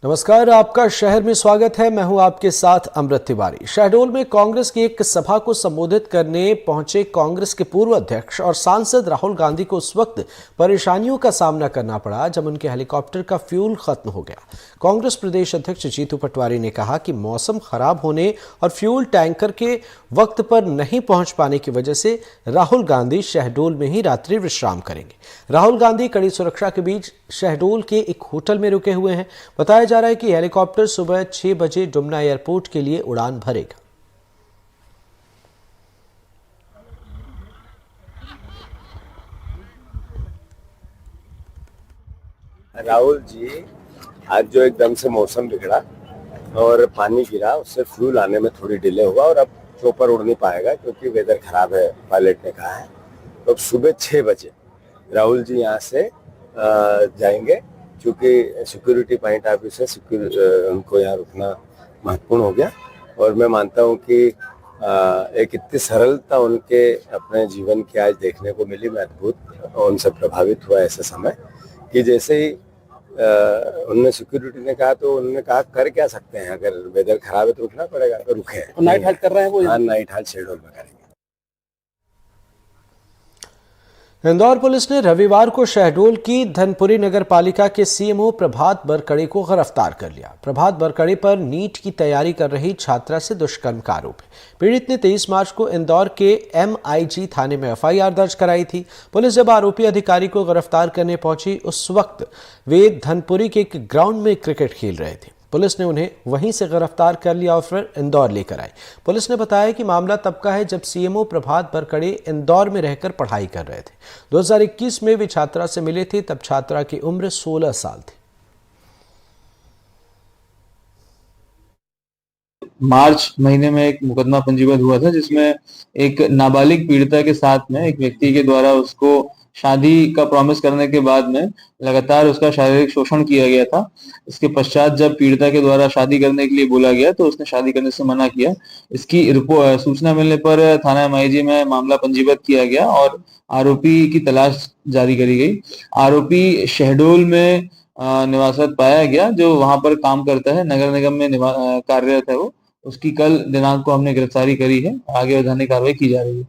नमस्कार, आपका शहर में स्वागत है। मैं हूं आपके साथ अमृत तिवारी। शहडोल में कांग्रेस की एक सभा को संबोधित करने पहुंचे कांग्रेस के पूर्व अध्यक्ष और सांसद राहुल गांधी को उस वक्त परेशानियों का सामना करना पड़ा जब उनके हेलीकॉप्टर का फ्यूल खत्म हो गया। कांग्रेस प्रदेश अध्यक्ष जीतू पटवारी ने कहा कि मौसम खराब होने और फ्यूल टैंकर के वक्त पर नहीं पहुंच पाने की वजह से राहुल गांधी शहडोल में ही रात्रि विश्राम करेंगे। राहुल गांधी कड़ी सुरक्षा के बीच शहडोल के एक होटल में रुके हुए हैं। बताया जा रहा है कि हेलीकॉप्टर सुबह 6 बजे डुमना एयरपोर्ट के लिए उड़ान भरेगा। राहुल जी, आज जो एकदम से मौसम बिगड़ा और पानी गिरा, उससे फ्यूल आने में थोड़ी डिले हुआ और अब चोपर उड़ नहीं पाएगा क्योंकि वेदर खराब है, पायलट ने कहा है। तो सुबह 6 बजे राहुल जी यहाँ से जाएंगे क्योंकि सिक्योरिटी पॉइंट ऑफ व्यू से उनको यहाँ रुकना महत्वपूर्ण हो गया। और मैं मानता हूँ कि एक इतनी सरलता उनके अपने जीवन की आज देखने को मिली। मैं अद्भुत उनसे प्रभावित हुआ ऐसे समय कि जैसे ही उनने सिक्योरिटी ने कहा तो उन्होंने कहा कर क्या सकते हैं, अगर वेदर खराब है तो रुकना पड़ेगा, तो रुके। नाइट हाल्ट कर रहे हैं वो? हाँ, नाइट हाल्ट शहडोल में करेंगे। इंदौर पुलिस ने रविवार को शहडोल की धनपुरी नगर पालिका के सीएमओ प्रभात बरकड़े को गिरफ्तार कर लिया। प्रभात बरकड़े पर नीट की तैयारी कर रही छात्रा से दुष्कर्म का आरोप है। पीड़ित ने 23 मार्च को इंदौर के MIG थाने में FIR दर्ज कराई थी। पुलिस जब आरोपी अधिकारी को गिरफ्तार करने पहुंची, उस वक्त वे धनपुरी के एक ग्राउंड में क्रिकेट खेल रहे थे। पुलिस ने उन्हें वहीं से गिरफ्तार कर लिया और फिर इंदौर लेकर आई। पुलिस ने बताया कि मामला तब का है जब सीएमओ प्रभात बरकड़े इंदौर में रहकर पढ़ाई कर रहे थे। 2021 में वे छात्रा से मिले थे, तब छात्रा की उम्र 16 साल थी। मार्च महीने में एक मुकदमा पंजीबद्ध हुआ था जिसमें एक नाबालिग पीड़िता के साथ में एक व्यक्ति के द्वारा उसको शादी का प्रॉमिस करने के बाद में लगातार उसका शारीरिक शोषण किया गया था। इसके पश्चात जब पीड़िता के द्वारा शादी करने के लिए बोला गया तो उसने शादी करने से मना किया। इसकी सूचना मिलने पर थाना MIG में मामला पंजीबद्ध किया गया और आरोपी की तलाश जारी करी गई। आरोपी शहडोल में निवासरत पाया गया, जो वहां पर काम करता है, नगर निगम में कार्यरत है वो। उसकी कल दिनांक को हमने गिरफ्तारी करी है, आगे वैधानिक कार्रवाई की जा रही है।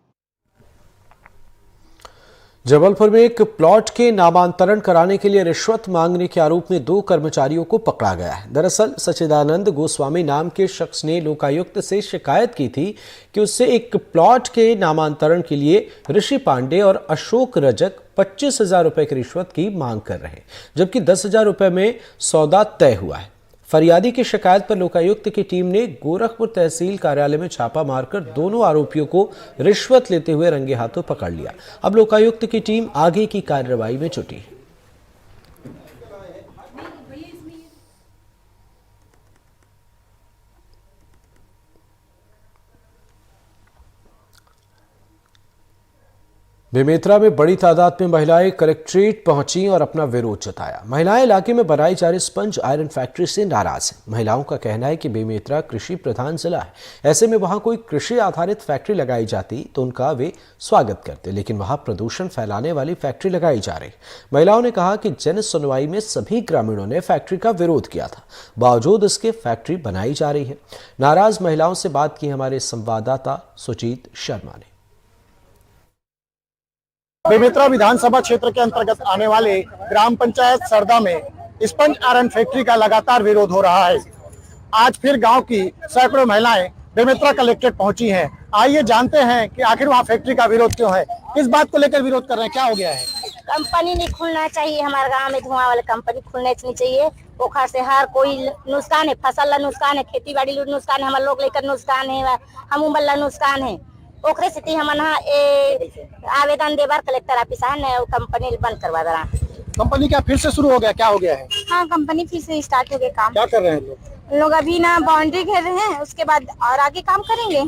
जबलपुर में एक प्लॉट के नामांतरण कराने के लिए रिश्वत मांगने के आरोप में 2 कर्मचारियों को पकड़ा गया है। दरअसल सच्चिदानंद गोस्वामी नाम के शख्स ने लोकायुक्त से शिकायत की थी कि उससे एक प्लॉट के नामांतरण के लिए ऋषि पांडे और अशोक रजक 25,000 रुपए की रिश्वत की मांग कर रहे हैं, जबकि 10,000 रुपए में सौदा तय हुआ है। फरियादी की शिकायत पर लोकायुक्त की टीम ने गोरखपुर तहसील कार्यालय में छापा मारकर दोनों आरोपियों को रिश्वत लेते हुए रंगे हाथों पकड़ लिया। अब लोकायुक्त की टीम आगे की कार्रवाई में जुटी है। बेमेतरा में बड़ी तादाद में महिलाएं कलेक्ट्रेट पहुंची और अपना विरोध जताया। महिलाएं इलाके में बनाई जा रही स्पंज आयरन फैक्ट्री से नाराज हैं। महिलाओं का कहना है कि बेमेतरा कृषि प्रधान जिला है, ऐसे में वहां कोई कृषि आधारित फैक्ट्री लगाई जाती तो उनका वे स्वागत करते, लेकिन वहां प्रदूषण फैलाने वाली फैक्ट्री लगाई जा रही। महिलाओं ने कहा कि जन सुनवाई में सभी ग्रामीणों ने फैक्ट्री का विरोध किया था, बावजूद इसके फैक्ट्री बनाई जा रही है। नाराज महिलाओं से बात की हमारे संवाददाता सुजीत शर्मा ने। बेमेतरा विधानसभा क्षेत्र के अंतर्गत आने वाले ग्राम पंचायत सरदा में स्पंज आयरन फैक्ट्री का लगातार विरोध हो रहा है। आज फिर गांव की सैकड़ों महिलाएं बेमेतरा कलेक्ट्रेट पहुंची हैं। आइए जानते हैं कि आखिर वहां फैक्ट्री का विरोध क्यों है, किस बात को लेकर विरोध कर रहे हैं, क्या हो गया है। कंपनी नहीं खुलना चाहिए, हमारे गांव में धुआं वाले कंपनी खुलना चाहिए। पोखर से हर कोई नुकसान है, फसल ला नुकसान है, खेती बाड़ी ला नुकसान है, हमारे लोग लेकर नुकसान है, हम उमर ला नुकसान है। ओकरे स्थिति हम आवेदन देबार कलेक्टर ऑफिस है, कंपनी बंद करवा दे रहा। कंपनी क्या फिर से शुरू हो गया, क्या हो गया है। हाँ, कंपनी फिर से स्टार्ट हो गया काम। क्या कर रहे हैं लोग? लोग अभी ना बाउंड्री घेर रहे हैं, उसके बाद और आगे काम करेंगे।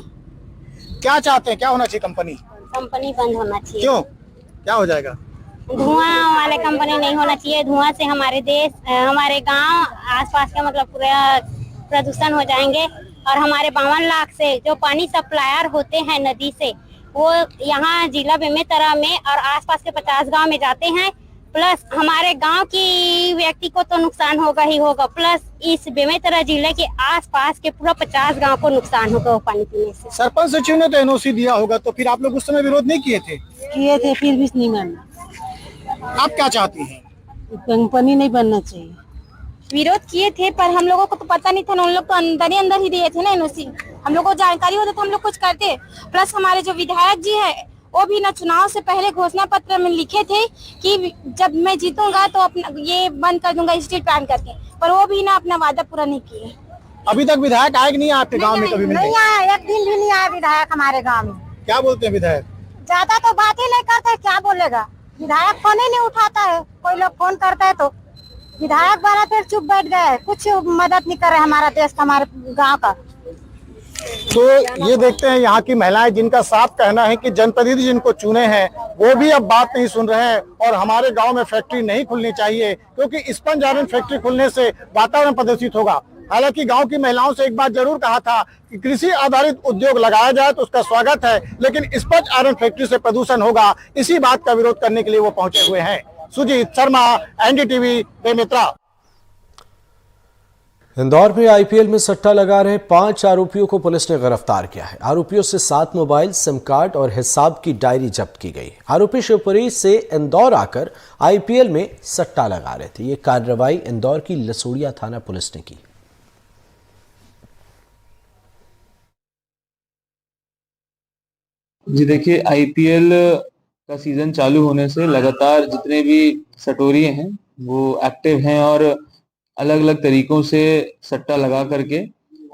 क्या चाहते हैं, क्या होना चाहिए? कंपनी बंद होना चाहिए। क्यों, क्या हो जाएगा? धुआं वाले कंपनी नहीं होना चाहिए। धुआं से हमारे देश, हमारे गांव, आसपास का मतलब पूरा प्रदूषण हो जाएंगे। और हमारे 52 लाख से जो पानी सप्लायर होते हैं नदी से, वो यहाँ जिला बेमेतरा में और आसपास के 50 गांव में जाते हैं। प्लस हमारे गांव की व्यक्ति को तो नुकसान होगा ही होगा, प्लस इस बेमेतरा जिले के आसपास के पूरा 50 गांव को नुकसान होगा वो पानी पीने से। सरपंच सचिव ने तो एनओसी दिया होगा, तो फिर आप लोग उस समय विरोध नहीं किए थे? किए थे, फिर भी नहीं माना। आप क्या चाहती हैं? कंपनी नहीं बनना चाहिए। विरोध किए थे पर हम लोगों को तो पता नहीं था ना, उन लोग तो अंदर ही दिए थे ना एनओसी, हम लोग को जानकारी होता तो हम लोग कुछ करते। प्लस हमारे जो विधायक जी है वो भी ना चुनाव से पहले घोषणा पत्र में लिखे थे कि जब मैं जीतूंगा तो अपना ये बंद कर दूंगा स्टील प्लांट करके, पर वो भी ना अपना वादा पूरा नहीं किए। अभी तक विधायक आए कि नहीं आपके गांव में? कभी नहीं आया, एक दिन भी नहीं आया विधायक हमारे गांव में। क्या बोलते हैं विधायक? ज्यादा तो बात ही नहीं करते, क्या बोलेगा विधायक, फोन ही नहीं उठाता है। कोई लोग फोन करता है तो विधायक वाला फिर चुप बैठ गए, कुछ मदद नहीं कर रहे हमारा देश का, हमारे गांव का। तो ये देखते हैं यहाँ की महिलाएं, जिनका साफ कहना है कि जनप्रतिनिधि जिनको चुने हैं वो भी अब बात नहीं सुन रहे हैं और हमारे गांव में फैक्ट्री नहीं खुलनी चाहिए, क्योंकि स्पंज आयरन फैक्ट्री खुलने से वातावरण प्रदूषित होगा। हालांकि गांव की महिलाओं से एक बात जरूर कहा था कि कृषि आधारित उद्योग लगाया जाए तो उसका स्वागत है, लेकिन स्पंज आयरन फैक्ट्री से प्रदूषण होगा, इसी बात का विरोध करने के लिए वो पहुंचे हुए हैं। सुजीत शर्मा, एनडीटीवी, बेमेतरा। इंदौर में आईपीएल में सट्टा लगा रहे 5 आरोपियों को पुलिस ने गिरफ्तार किया है। आरोपियों से 7 मोबाइल, सिम कार्ड और हिसाब की डायरी जब्त की गई। आरोपी शिवपुरी से इंदौर आकर आईपीएल में सट्टा लगा रहे थे। ये कार्रवाई इंदौर की लसोड़िया थाना पुलिस ने की। जी देखिए, आईपीएल का सीजन चालू होने से लगातार जितने भी सटोरिये हैं वो एक्टिव हैं और अलग अलग तरीकों से सट्टा लगा करके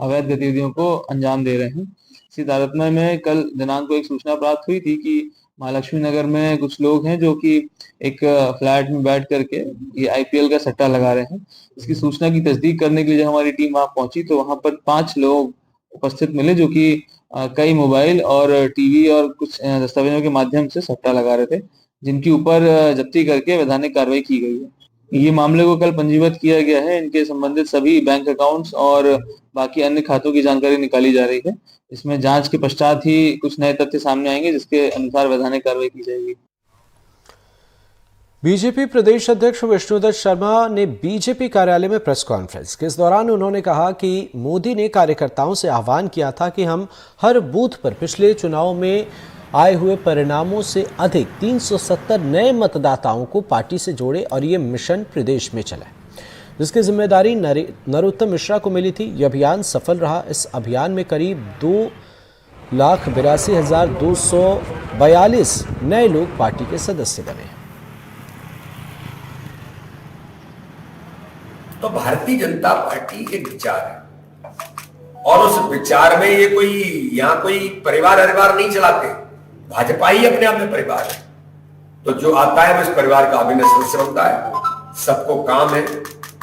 अवैध गतिविधियों को अंजाम दे रहे हैं। इसी तारतम्य में कल दिनांक को एक सूचना प्राप्त हुई थी कि महालक्ष्मी नगर में कुछ लोग हैं जो कि एक फ्लैट में बैठ करके ये आईपीएल का सट्टा लगा रहे हैं। इसकी सूचना की तस्दीक करने के लिए जब हमारी टीम वहां पहुंची तो वहां पर 5 लोग उपस्थित मिले जो कि कई मोबाइल और टीवी और कुछ दस्तावेजों के माध्यम से सट्टा लगा रहे थे, जिनके ऊपर जब्ती करके वैधानिक कार्रवाई की गई है। ये मामले को कल पंजीबद्ध किया गया है। इनके संबंधित सभी बैंक अकाउंट्स और बाकी अन्य खातों की जानकारी निकाली जा रही है। इसमें जांच के पश्चात ही कुछ नए तथ्य सामने आएंगे जिसके अनुसार वैधानिक कार्रवाई की जाएगी। बीजेपी प्रदेश अध्यक्ष विष्णुदत्त शर्मा ने बीजेपी कार्यालय में प्रेस कॉन्फ्रेंस के इस दौरान उन्होंने कहा कि मोदी ने कार्यकर्ताओं से आह्वान किया था कि हम हर बूथ पर पिछले चुनाव में आए हुए परिणामों से अधिक 370 नए मतदाताओं को पार्टी से जोड़े और ये मिशन प्रदेश में चला, जिसकी जिम्मेदारी नरोत्तम मिश्रा को मिली थी। यह अभियान सफल रहा। इस अभियान में करीब 2,82,242 नए लोग पार्टी के सदस्य बने। तो भारतीय जनता पार्टी एक विचार है और उस विचार में ये कोई यहाँ कोई परिवार नहीं चलाते। भाजपा ही अपने आप में परिवार है, तो जो आता है वो इस परिवार का अभिन्न सदस्य बनता है। सबको काम है,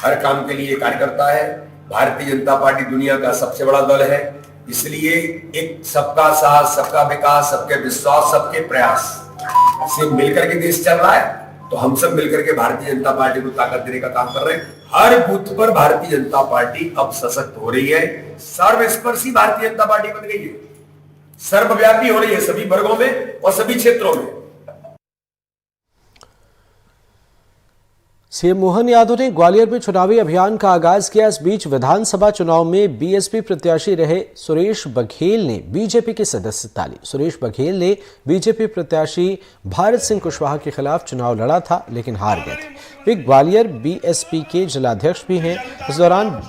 हर काम के लिए कार्यकर्ता है। भारतीय जनता पार्टी दुनिया का सबसे बड़ा दल है, इसलिए एक सबका साथ, सबका विकास, सबके विश्वास, सबके प्रयास से मिलकर के देश चल रहा है। तो हम सब मिलकर के भारतीय जनता पार्टी को ताकत देने का काम कर रहे हैं। हर बूथ पर भारतीय जनता पार्टी अब सशक्त हो रही है, सर्वस्पर्शी भारतीय जनता पार्टी बन गई है, सर्वव्यापी हो रही है सभी वर्गों में और सभी क्षेत्रों में। सीएम मोहन यादव ने ग्वालियर में चुनावी अभियान का आगाज किया। इस बीच विधानसभा चुनाव में बीएसपी प्रत्याशी रहे सुरेश बघेल ने बीजेपी की सदस्यता ली। सुरेश बघेल ने बीजेपी प्रत्याशी भारत सिंह कुशवाहा के खिलाफ चुनाव लड़ा था, लेकिन हार गए थे। वे ग्वालियर बीएसपी के जिलाध्यक्ष भी हैं। इस दौरान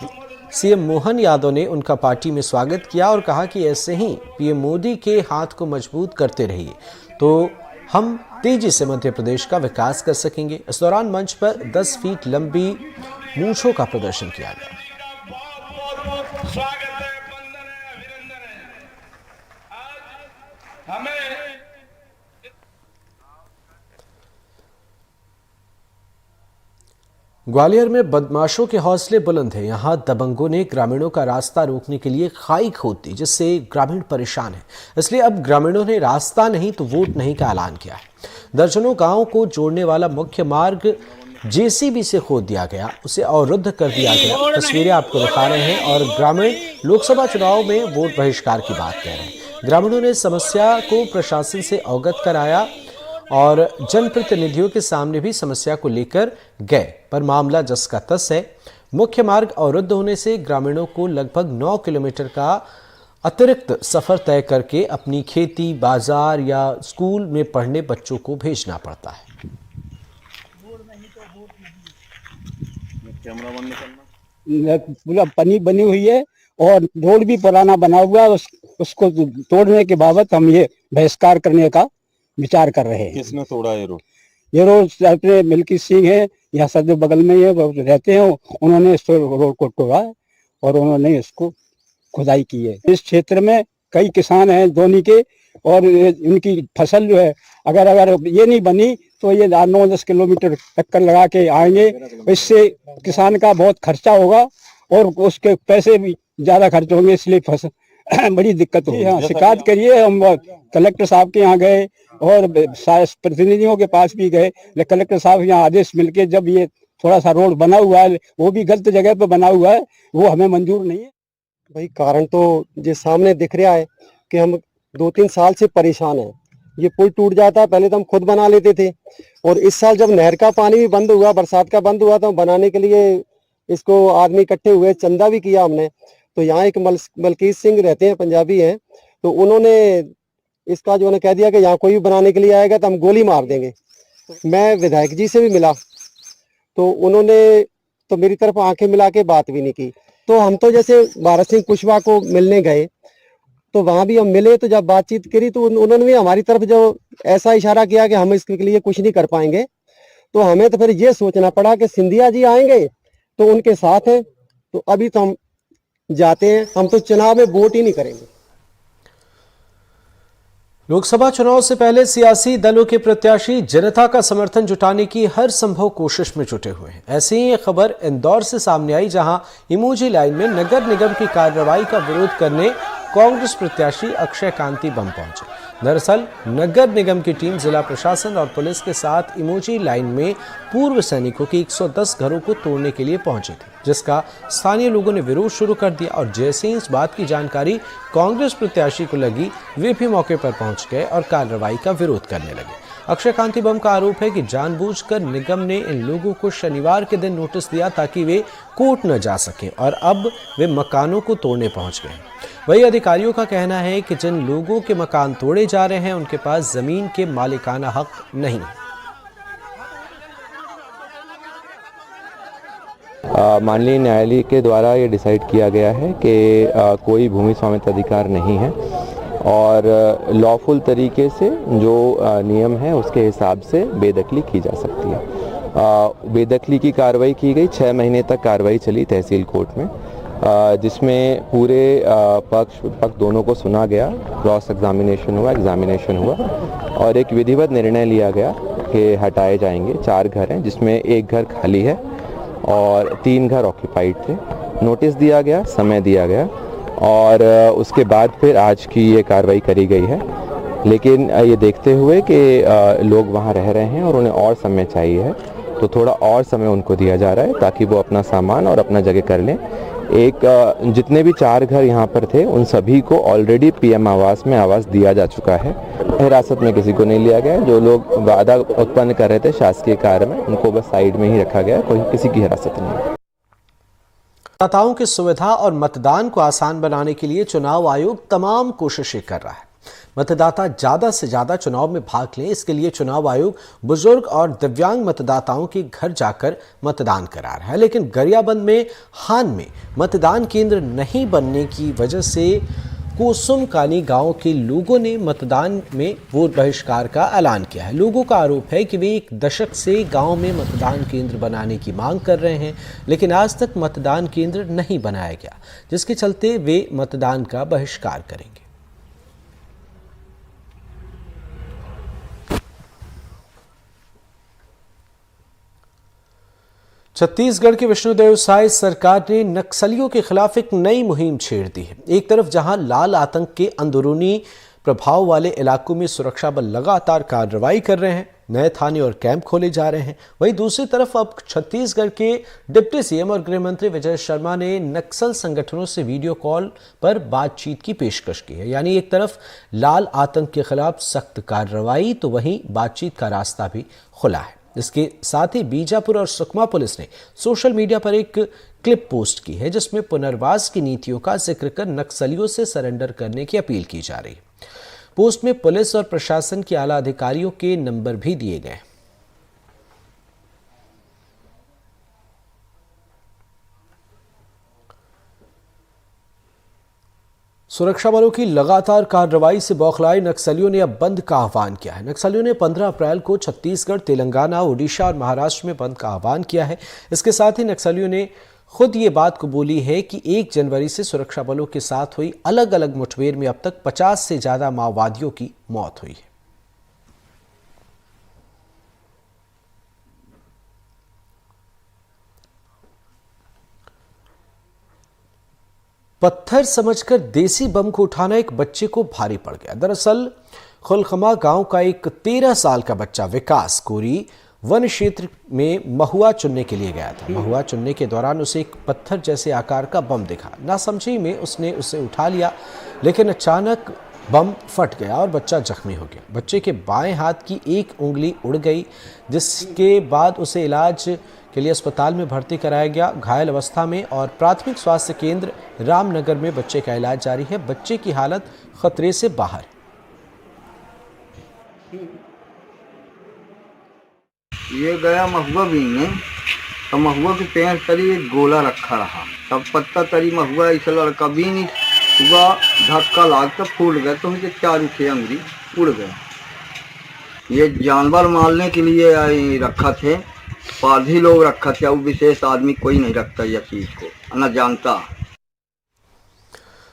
सीएम मोहन यादव ने उनका पार्टी में स्वागत किया और कहा कि ऐसे ही पीएम मोदी के हाथ को मजबूत करते रहिए तो हम तेजी से मध्य प्रदेश का विकास कर सकेंगे। इस दौरान मंच पर 10 फीट लंबी मूंछों का प्रदर्शन किया गया। ग्वालियर में बदमाशों के हौसले बुलंद हैं। यहाँ दबंगों ने ग्रामीणों का रास्ता रोकने के लिए खाई खोद दी, जिससे ग्रामीण परेशान हैं। इसलिए अब ग्रामीणों ने रास्ता नहीं तो वोट नहीं का ऐलान किया है। दर्जनों गांवों को जोड़ने वाला मुख्य मार्ग जेसीबी से खोद दिया गया, उसे अवरुद्ध कर दिया गया। तस्वीरें आपको दिखा रहे हैं और ग्रामीण लोकसभा चुनाव में वोट बहिष्कार की बात कह रहे हैं। ग्रामीणों ने समस्या को प्रशासन से अवगत कराया और जनप्रतिनिधियों के सामने भी समस्या को लेकर गए, पर मामला जस का तस है। मुख्य मार्ग अवरुद्ध होने से ग्रामीणों को लगभग 9 किलोमीटर का अतिरिक्त सफर तय करके अपनी खेती, बाजार या स्कूल में पढ़ने बच्चों को भेजना पड़ता है। पूरा पनी बनी हुई है और रोड भी पुराना बना हुआ है। उसको तोड़ने के बाबत हम ये बहिष्कार करने का विचार कर रहे हैं। किसने तोड़ा ये रोड? ये रोड अपने मिल्की सिंह है, यहाँ सद बगल में है, वो रहते हैं, उन्होंने इस रोड को तोड़ा और उन्होंने इसको खुदाई की है। इस क्षेत्र में कई किसान हैं धोनी के, और इनकी फसल जो है अगर ये नहीं बनी तो ये 9-10 किलोमीटर चक्कर लगा के आएंगे। इससे किसान का बहुत खर्चा होगा और उसके पैसे भी ज्यादा खर्च होंगे, इसलिए फसल बड़ी दिक्कत होगी। हाँ, शिकायत करिए। हम कलेक्टर साहब के यहाँ गए और प्रतिनिधियों के पास भी गए, लेकिन कलेक्टर साहब यहाँ आदेश मिलके जब ये थोड़ा सा रोड बना हुआ है, वो भी गलत जगह पे बना हुआ है, वो हमें मंजूर नहीं है। भाई कारण तो ये सामने दिख रहा है कि हम 2-3 साल से परेशान हैं। ये पुल टूट जाता है, पहले तो हम खुद बना लेते थे, और इस साल जब नहर का पानी भी बंद हुआ, बरसात का बंद हुआ, तो बनाने के लिए इसको आदमी इकट्ठे हुए, चंदा भी किया हमने। तो यहाँ एक मलकीत सिंह रहते हैं, पंजाबी हैं, तो उन्होंने इसका जो है कह दिया कि यहाँ कोई भी बनाने के लिए आएगा तो हम गोली मार देंगे। मैं विधायक जी से भी मिला तो उन्होंने तो मेरी तरफ आंखें मिला के बात भी नहीं की। तो हम तो जैसे भारत सिंह कुशवाहा को मिलने गए तो वहां भी हम मिले, तो जब बातचीत करी तो उन्होंने भी हमारी तरफ जो ऐसा इशारा किया कि हम इसके लिए कुछ नहीं कर पाएंगे। तो हमें तो फिर ये सोचना पड़ा कि सिंधिया जी आएंगे तो उनके साथ हैं, तो अभी तो हम जाते हैं, हम तो चुनाव में वोट ही नहीं करेंगे। लोकसभा चुनाव से पहले सियासी दलों के प्रत्याशी जनता का समर्थन जुटाने की हर संभव कोशिश में जुटे हुए हैं। ऐसी ही एक खबर इंदौर से सामने आई, जहां इमोजी लाइन में नगर निगम की कार्रवाई का विरोध करने कांग्रेस प्रत्याशी अक्षय कांति बम पहुंचे। दरअसल नगर निगम की टीम जिला प्रशासन और पुलिस के साथ इमोजी लाइन में पूर्व सैनिकों की 110 घरों को तोड़ने के लिए पहुंची थी, जिसका स्थानीय लोगों ने विरोध शुरू कर दिया। और जैसे ही इस बात की जानकारी कांग्रेस प्रत्याशी को लगी, वे भी मौके पर पहुंच गए और कार्रवाई का विरोध करने लगे। अक्षय कांति बम का आरोप है कि जानबूझकर निगम ने इन लोगों को शनिवार के दिन नोटिस दिया ताकि वे कोर्ट न जा सके, और अब वे मकानों को तोड़ने पहुंच गए। वही अधिकारियों का कहना है कि जिन लोगों के मकान तोड़े जा रहे हैं उनके पास जमीन के मालिकाना हक नहीं है। माननीय न्यायालय के द्वारा ये डिसाइड किया गया है कि कोई भूमि स्वामित्व अधिकार नहीं है, और लॉफुल तरीके से जो नियम है उसके हिसाब से बेदखली की जा सकती है। बेदखली की कार्रवाई की गई, 6 महीने तक कार्रवाई चली तहसील कोर्ट में, जिसमें पूरे पक्ष दोनों को सुना गया, क्रॉस एग्जामिनेशन हुआ और एक विधिवत निर्णय लिया गया कि हटाए जाएंगे। 4 घर हैं जिसमें एक घर खाली है और 3 घर ऑक्यूपाइड थे। नोटिस दिया गया, समय दिया गया, और उसके बाद फिर आज की ये कार्रवाई करी गई है। लेकिन ये देखते हुए कि लोग वहाँ रह रहे हैं और उन्हें और समय चाहिए है, तो थोड़ा और समय उनको दिया जा रहा है ताकि वो अपना सामान और अपना जगह कर लें। जितने भी 4 घर यहाँ पर थे उन सभी को ऑलरेडी पीएम आवास में आवास दिया जा चुका है। हिरासत में किसी को नहीं लिया गया। जो लोग वादा उत्पन्न कर रहे थे शासकीय कार्य में, उनको बस साइड में ही रखा गया, कोई किसी की हिरासत नहीं। मतदाताओं की सुविधा और मतदान को आसान बनाने के लिए चुनाव आयोग तमाम कोशिशें कर रहा है। मतदाता ज्यादा से ज्यादा चुनाव में भाग लें, इसके लिए चुनाव आयोग बुजुर्ग और दिव्यांग मतदाताओं के घर जाकर मतदान करा रहा है। लेकिन गरियाबंद में हान में मतदान केंद्र नहीं बनने की वजह से कोसुमकानी गांव के लोगों ने मतदान में वोट बहिष्कार का ऐलान किया है। लोगों का आरोप है कि वे 1 दशक से गांव में मतदान केंद्र बनाने की मांग कर रहे हैं, लेकिन आज तक मतदान केंद्र नहीं बनाया गया, जिसके चलते वे मतदान का बहिष्कार करेंगे। छत्तीसगढ़ के विष्णुदेव साय सरकार ने नक्सलियों के खिलाफ एक नई मुहिम छेड़ दी है। एक तरफ जहां लाल आतंक के अंदरूनी प्रभाव वाले इलाकों में सुरक्षा बल लगातार कार्रवाई कर रहे हैं, नए थाने और कैंप खोले जा रहे हैं। वहीं दूसरी तरफ अब छत्तीसगढ़ के डिप्टी सीएम और गृह मंत्री विजय शर्मा ने नक्सल संगठनों से वीडियो कॉल पर बातचीत की पेशकश की है। यानी एक तरफ लाल आतंक के खिलाफ सख्त कार्रवाई, तो वहीं बातचीत का रास्ता भी खुला है। इसके साथ ही बीजापुर और सुकमा पुलिस ने सोशल मीडिया पर एक क्लिप पोस्ट की है जिसमें पुनर्वास की नीतियों का जिक्र कर नक्सलियों से सरेंडर करने की अपील की जा रही है। पोस्ट में पुलिस और प्रशासन के आला अधिकारियों के नंबर भी दिए गए। सुरक्षा बलों की लगातार कार्रवाई से बौखलाए नक्सलियों ने अब बंद का आह्वान किया है। नक्सलियों ने 15 अप्रैल को छत्तीसगढ़, तेलंगाना, ओडिशा और महाराष्ट्र में बंद का आह्वान किया है। इसके साथ ही नक्सलियों ने खुद ये बात कबूली है कि 1 जनवरी से सुरक्षा बलों के साथ हुई अलग अलग मुठभेड़ में अब तक 50 से ज्यादा माओवादियों की मौत हुई है। पत्थर समझकर देसी बम को उठाना एक बच्चे को भारी पड़ गया। दरअसल खुलखमा गांव का एक 13 साल का बच्चा विकास कोरी वन क्षेत्र में महुआ चुनने के लिए गया था। महुआ चुनने के दौरान उसे एक पत्थर जैसे आकार का बम दिखा। नासमझी में उसने उसे उठा लिया, लेकिन अचानक बम फट गया और बच्चा जख्मी हो गया। बच्चे के बाएं हाथ की एक उंगली उड़ गई, जिसके बाद उसे इलाज के लिए अस्पताल में भर्ती कराया गया घायल अवस्था में, और प्राथमिक स्वास्थ्य केंद्र रामनगर में बच्चे का इलाज जारी है। बच्चे की हालत खतरे से बाहर। ये गया महुआ बीने, तो महुआ के पेड़ तरी एक गोला रखा रहा, तब पत्ता तरी महुआ इस लड़का भी नहीं हुआ, धक्का लागकर फूट गया, तो उनके 4 उठे अंगुरी उड़ गए। ये जानवर मारने के लिए रखा थे, पाधी लोग रखा थे, अब विशेष आदमी कोई नहीं रखता यह चीज को, न जानता।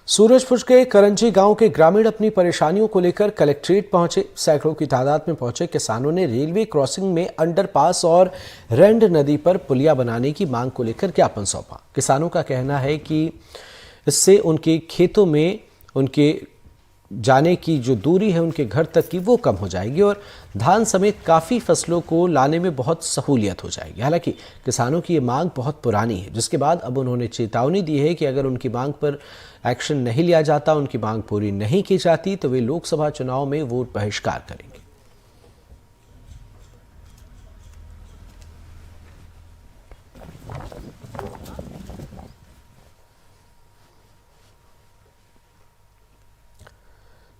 सूरजपुर के करंजी गांव के ग्रामीण अपनी परेशानियों को लेकर कलेक्ट्रेट पहुंचे। सैकड़ों की तादाद में पहुंचे किसानों ने रेलवे क्रॉसिंग में अंडरपास और रेंड नदी पर पुलिया बनाने की मांग को लेकर ज्ञापन सौंपा। किसानों का कहना है कि इससे उनके खेतों में उनके जाने की जो दूरी है उनके घर तक की वो कम हो जाएगी और धान समेत काफ़ी फसलों को लाने में बहुत सहूलियत हो जाएगी। हालांकि किसानों की ये मांग बहुत पुरानी है, जिसके बाद अब उन्होंने चेतावनी दी है कि अगर उनकी मांग पर एक्शन नहीं लिया जाता, उनकी मांग पूरी नहीं की जाती, तो वे लोकसभा चुनाव में वोट बहिष्कार करेंगे।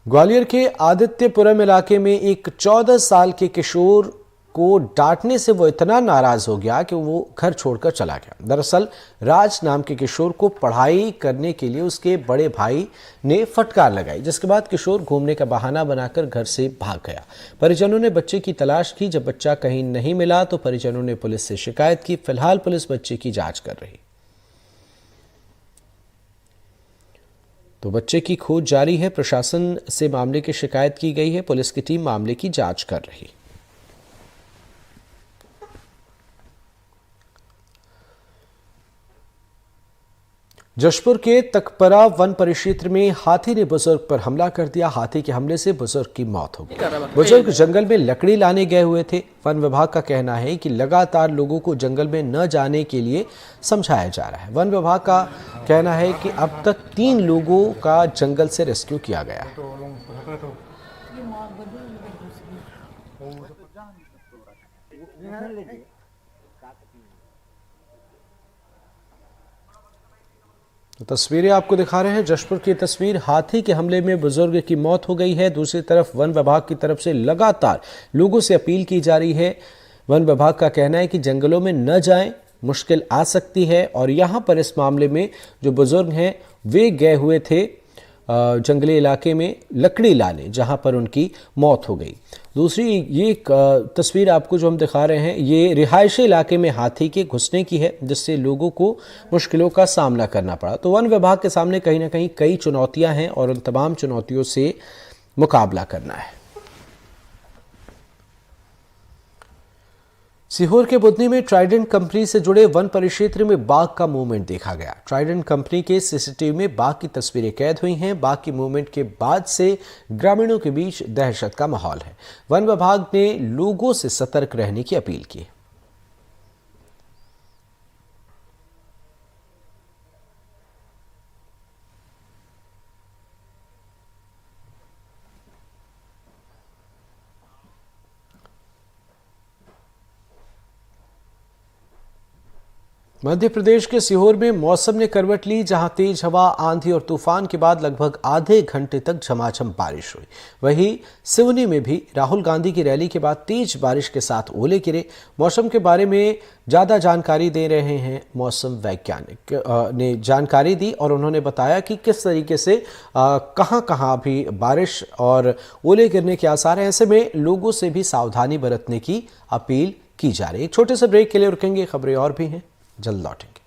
ग्वालियर के आदित्यपुरम इलाके में एक 14 साल के किशोर को डांटने से वो इतना नाराज हो गया कि वो घर छोड़कर चला गया। दरअसल राज नाम के किशोर को पढ़ाई करने के लिए उसके बड़े भाई ने फटकार लगाई, जिसके बाद किशोर घूमने का बहाना बनाकर घर से भाग गया। परिजनों ने बच्चे की तलाश की। जब बच्चा कहीं नहीं मिला तो परिजनों ने पुलिस से शिकायत की। फिलहाल पुलिस बच्चे की जांच कर रही। तो बच्चे की खोज जारी है। प्रशासन से मामले की शिकायत की गई है। पुलिस की टीम मामले की जांच कर रही। जशपुर के तकपरा वन परिक्षेत्र में हाथी ने बुजुर्ग पर हमला कर दिया। हाथी के हमले से बुजुर्ग की मौत हो गई। बुजुर्ग जंगल में लकड़ी लाने गए हुए थे। वन विभाग का कहना है कि लगातार लोगों को जंगल में न जाने के लिए समझाया जा रहा है। वन विभाग का कहना है कि अब तक 3 लोगों का जंगल से रेस्क्यू किया गया है। तो तस्वीरें आपको दिखा रहे हैं। जशपुर की तस्वीर, हाथी के हमले में बुजुर्ग की मौत हो गई है। दूसरी तरफ वन विभाग की तरफ से लगातार लोगों से अपील की जा रही है। वन विभाग का कहना है कि जंगलों में न जाएं, मुश्किल आ सकती है। और यहाँ पर इस मामले में जो बुजुर्ग हैं वे गए हुए थे जंगली इलाके में लकड़ी लाने, जहाँ पर उनकी मौत हो गई। दूसरी ये तस्वीर आपको जो हम दिखा रहे हैं, ये रिहायशी इलाके में हाथी के घुसने की है, जिससे लोगों को मुश्किलों का सामना करना पड़ा। तो वन विभाग के सामने कहीं ना कहीं कई चुनौतियां हैं और उन तमाम चुनौतियों से मुकाबला करना है। सीहोर के बुधनी में ट्राइडेंट कंपनी से जुड़े वन परिक्षेत्र में बाघ का मूवमेंट देखा गया। ट्राइडेंट कंपनी के सीसीटीवी में बाघ की तस्वीरें कैद हुई हैं। बाघ की मूवमेंट के बाद से ग्रामीणों के बीच दहशत का माहौल है। वन विभाग ने लोगों से सतर्क रहने की अपील की। मध्य प्रदेश के सीहोर में मौसम ने करवट ली, जहां तेज हवा, आंधी और तूफान के बाद लगभग आधे घंटे तक झमाझम बारिश हुई। वहीं सिवनी में भी राहुल गांधी की रैली के बाद तेज बारिश के साथ ओले गिरे। मौसम के बारे में ज़्यादा जानकारी दे रहे हैं मौसम वैज्ञानिक ने जानकारी दी और उन्होंने बताया कि किस तरीके से कहां भी बारिश और ओले गिरने के आसार हैं। ऐसे में लोगों से भी सावधानी बरतने की अपील की जा रही है। एक छोटे से ब्रेक के लिए रुकेंगे, खबरें और भी हैं, जल्द लौटेंगे।